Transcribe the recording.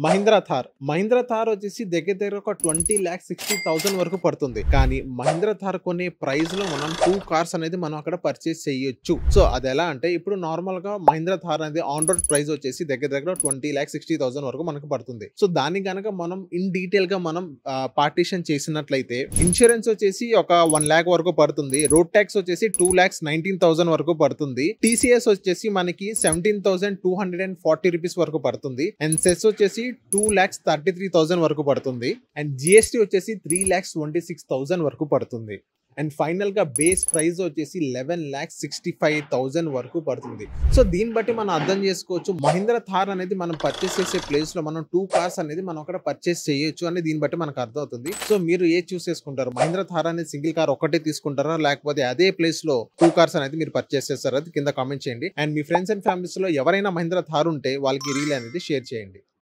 మహీంద్రా థార్ వచ్చేసి దగ్గర దగ్గర ఒక 20,60,000 వరకు పడుతుంది. కానీ మహీంద్రా థార్ కొనే ప్రైస్ లో మనం 2 కార్స్ అనేది మనం అక్కడ పర్చేస్ చేయొచ్చు. సో అది ఎలా అంటే ఇప్పుడు నార్మల్ గా మహీంద్రా థార్ అనేది ఆన్ రోడ్ ప్రైస్ వచ్చేసి దగ్గర దగ్గర 20,60,000 వరకు మనకు పడుతుంది. సో దాన్ని గనక మనం ఇన్ డీటెయిల్ గా మనం పార్టీషన్ చేసినట్లయితే ఇన్సూరెన్స్ వచ్చేసి ఒక 1 lakh వరకు పడుతుంది. రోడ్ ట్యాక్స్ వచ్చేసి 2,19,000 వరకు పడుతుంది. టీసీఎస్ వచ్చేసి మనకి 17,240 రూపీస్ వరకు పడుతుంది. అండ్ సెస్ వచ్చేసి 2,33,000 వరకు పడుతుంది. అండ్ జిఎస్టీ వచ్చేసి 3,26,000 వరకు పడుతుంది. అండ్ ఫైనల్ గా బేస్ ప్రైస్ వచ్చేసి 11,65,000 వరకు పడుతుంది. సో దీన్ని బట్టి మనం అర్థం చేసుకోవచ్చు మహీంద్రా థార్ అనేది మనం పర్చేస్ చేసే ప్లేస్ లో మనం 2 కార్స్ అనేది మనం అక్కడ పర్చేస్ చేయొచ్చు అని దీన్ని బట్టి మనకు అర్థం అవుతుంది. సో మీరు ఏ చూస్ చేసుకుంటారు? మహీంద్రా థార్ అనేది సింగిల్ కార్ ఒకటే తీసుకుంటారా, లేకపోతే అదే ప్లేస్ లో 2 కార్స్ అనేది మీరు పర్చేస్ చేస్తారా? అది కింద కామెంట్ చేయండి. And me friends and families లో ఎవరైనా మహీంద్రా థార్ ఉంటే వాళ్ళకి రీల్ అనేది షేర్ చేయండి.